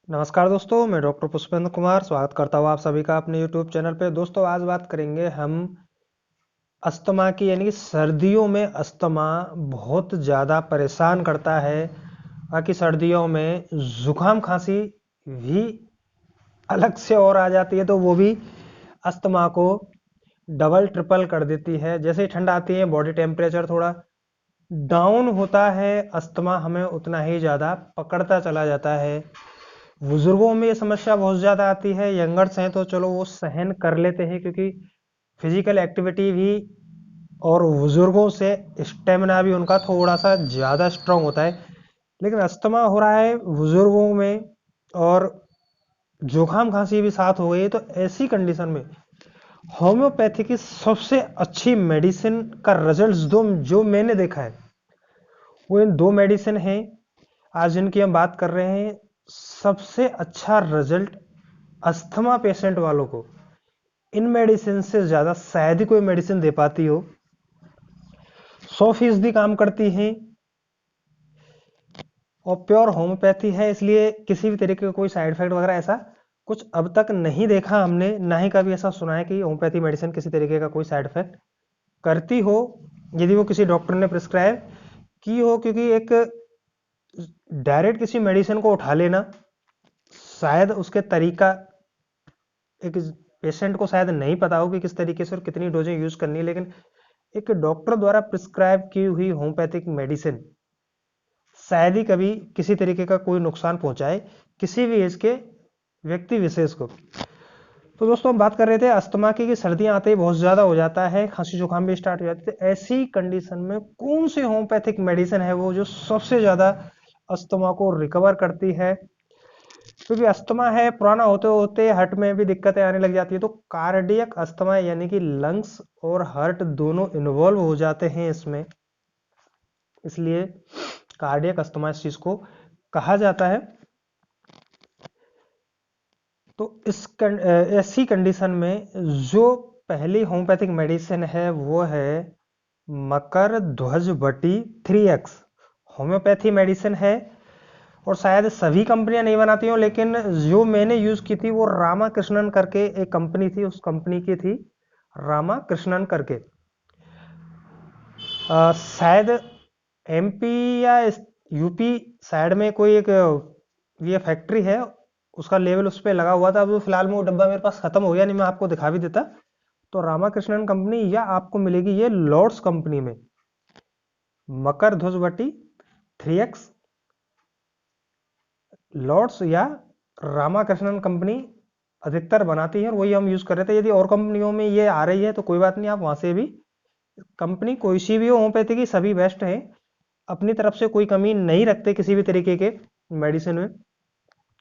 नमस्कार दोस्तों, मैं डॉक्टर पुष्पेंद्र कुमार स्वागत करता हूँ आप सभी का अपने यूट्यूब चैनल पे। दोस्तों आज बात करेंगे हम अस्थमा की, यानी कि सर्दियों में अस्थमा बहुत ज़्यादा परेशान करता है। बाकी सर्दियों में जुकाम खांसी भी अलग से और आ जाती है, तो वो भी अस्थमा को डबल ट्रिपल कर देती है। जैसे ही ठंड आती है बॉडी टेम्परेचर थोड़ा डाउन होता है, अस्थमा हमें उतना ही ज़्यादा पकड़ता चला जाता है। बुजुर्गों में ये समस्या बहुत ज़्यादा आती है। यंगर्स हैं तो चलो वो सहन कर लेते हैं, क्योंकि फिजिकल एक्टिविटी भी और बुजुर्गों से स्टेमिना भी उनका थोड़ा सा ज़्यादा स्ट्रांग होता है। लेकिन अस्थमा हो रहा है बुजुर्गों में और जुकाम खांसी भी साथ हो गई है, तो ऐसी कंडीशन में होम्योपैथी की सबसे अच्छी मेडिसिन का रिजल्ट जो मैंने देखा है वो इन दो मेडिसिन हैं आज जिनकी हम बात कर रहे हैं। सबसे अच्छा रिजल्ट अस्थमा पेशेंट वालों को इन मेडिसिन से ज़्यादा शायद ही कोई मेडिसिन दे पाती हो। 100% काम करती हैं और प्योर होम्योपैथी है, इसलिए किसी भी तरीके का कोई साइड इफेक्ट वगैरह ऐसा कुछ अब तक नहीं देखा हमने, ना ही कभी ऐसा सुना है कि होम्योपैथी मेडिसिन किसी तरीके का कोई साइड इफेक्ट करती हो, यदि वो किसी डॉक्टर ने प्रिस्क्राइब की हो। क्योंकि एक डायरेक्ट किसी मेडिसिन को उठा लेना शायद उसके तरीका एक पेशेंट को शायद नहीं पता हो कि किस तरीके से और कितनी डोजें यूज करनी है, लेकिन एक डॉक्टर द्वारा प्रिस्क्राइब की हुई होम्योपैथिक मेडिसिन शायद ही कभी किसी तरीके का कोई नुकसान पहुंचाए किसी भी एज के व्यक्ति विशेष को। तो दोस्तों हम बात कर रहे थे अस्थमा की कि सर्दियां आते ही बहुत ज़्यादा हो जाता है, खांसी जुकाम भी स्टार्ट हो जाती है। ऐसी कंडीशन में कौन सी होम्योपैथिक मेडिसिन है वो जो सबसे ज़्यादा अस्थमा को रिकवर करती है? क्योंकि अस्थमा है, पुराना होते होते हार्ट में भी दिक्कतें आने लग जाती है। तो कार्डियक अस्थमा यानी कि लंग्स और हार्ट दोनों इन्वॉल्व हो जाते हैं इसमें, इसलिए कार्डियक अस्थमा इस चीज को कहा जाता है। तो ऐसी कंडीशन में जो पहली होम्योपैथिक मेडिसिन है वो है मकर ध्वज बटी 3x। होम्योपैथी मेडिसिन है और शायद सभी कंपनियां नहीं बनाती हो, लेकिन जो मैंने यूज की थी वो रामा कृष्णन करके एक कंपनी थी, उस कंपनी की थी रामा कृष्णन करके। शायद एमपी या यूपी साइड में कोई एक ये फैक्ट्री है, उसका लेवल उस पर लगा हुआ था। अभी फिलहाल में वो डब्बा मेरे पास खत्म हो गया, नहीं मैं आपको दिखा भी देता। तो रामाकृष्णन कंपनी या आपको मिलेगी ये लॉर्ड्स कंपनी में मकर ध्वज बटी 3x। लॉर्ड्स या रामाकृष्णन कंपनी अधिकतर बनाती है और वही हम यूज कर रहे थे। यदि और कंपनियों में ये आ रही है तो कोई बात नहीं, आप वहां से भी, कंपनी कोई सी भी हो होम्योपैथी की सभी बेस्ट है, अपनी तरफ से कोई कमी नहीं रखते किसी भी तरीके के मेडिसिन में।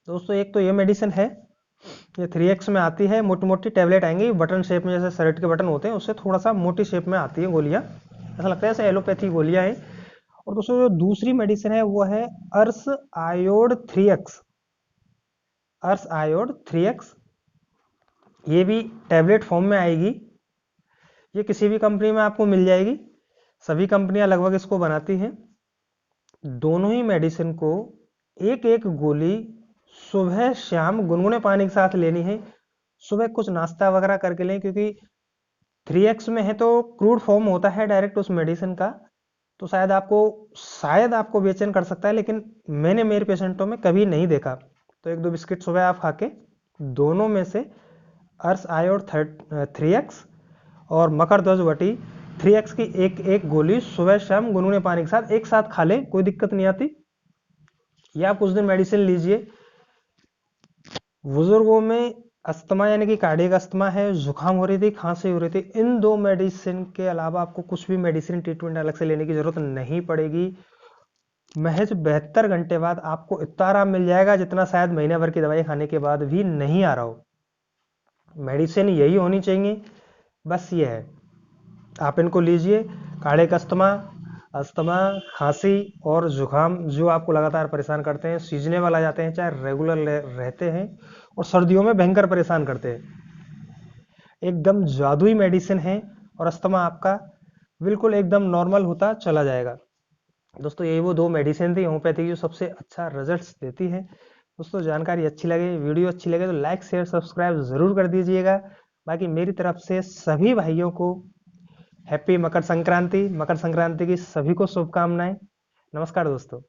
दोस्तों एक तो ये मेडिसिन है, ये 3x में आती है, मोटी मोटी टैबलेट आएंगी बटन शेप में, जैसे शर्ट के बटन होते हैं उससे थोड़ा सा मोटी शेप में आती है गोलियां, ऐसा लगता है जैसे एलोपैथी गोलियां हैं। और दोस्तों जो दूसरी मेडिसिन है वो है अर्स आयोड 3x। अर्स आयोड 3x ये भी टैबलेट फॉर्म में आएगी, ये किसी भी कंपनी में आपको मिल जाएगी, सभी कंपनियां लगभग इसको बनाती हैं। दोनों ही मेडिसिन को एक एक गोली सुबह शाम गुनगुने पानी के साथ लेनी है। सुबह कुछ नाश्ता वगैरह करके लें, क्योंकि 3x में है तो क्रूड फॉर्म होता है डायरेक्ट उस मेडिसिन का, तो शायद आपको बेचैन कर सकता है, लेकिन मैंने मेरे पेशेंटों में कभी नहीं देखा। तो एक दो बिस्किट सुबह आप खा के दोनों में से अर्स आयोड 3x और मकर ध्वज वटी 3x की एक एक गोली सुबह शाम गुनगुने पानी के साथ एक साथ खा लें, कोई दिक्कत नहीं आती। या आप कुछ दिन मेडिसिन लीजिए। बुजुर्गों में अस्थमा यानी कि कार्डियक अस्थमा है, जुकाम हो रही थी, खांसी हो रही थी, इन दो मेडिसिन के अलावा आपको कुछ भी मेडिसिन ट्रीटमेंट अलग से लेने की जरूरत नहीं पड़ेगी। महज 72 घंटे बाद आपको इतना आराम मिल जाएगा जितना शायद महीने भर की दवाई खाने के बाद भी नहीं आ रहा हो। मेडिसिन यही होनी चाहिए, बस ये है, आप इनको लीजिए। कार्डियक अस्थमा, अस्थमा, खांसी और जुकाम जो आपको लगातार परेशान करते हैं, सीजनेबल आ जाते हैं चाहे रेगुलर रहते हैं, और सर्दियों में भयंकर परेशान करते हैं, एकदम जादुई मेडिसिन है और अस्थमा आपका बिल्कुल एकदम नॉर्मल होता चला जाएगा। दोस्तों यही वो दो मेडिसिन थी होम्योपैथी जो सबसे अच्छा रिजल्ट्स देती है। दोस्तों जानकारी अच्छी लगे, वीडियो अच्छी लगे तो लाइक शेयर सब्सक्राइब ज़रूर कर दीजिएगा। बाकी मेरी तरफ से सभी भाइयों को हैप्पी मकर संक्रांति की सभी को शुभकामनाएं। नमस्कार दोस्तों।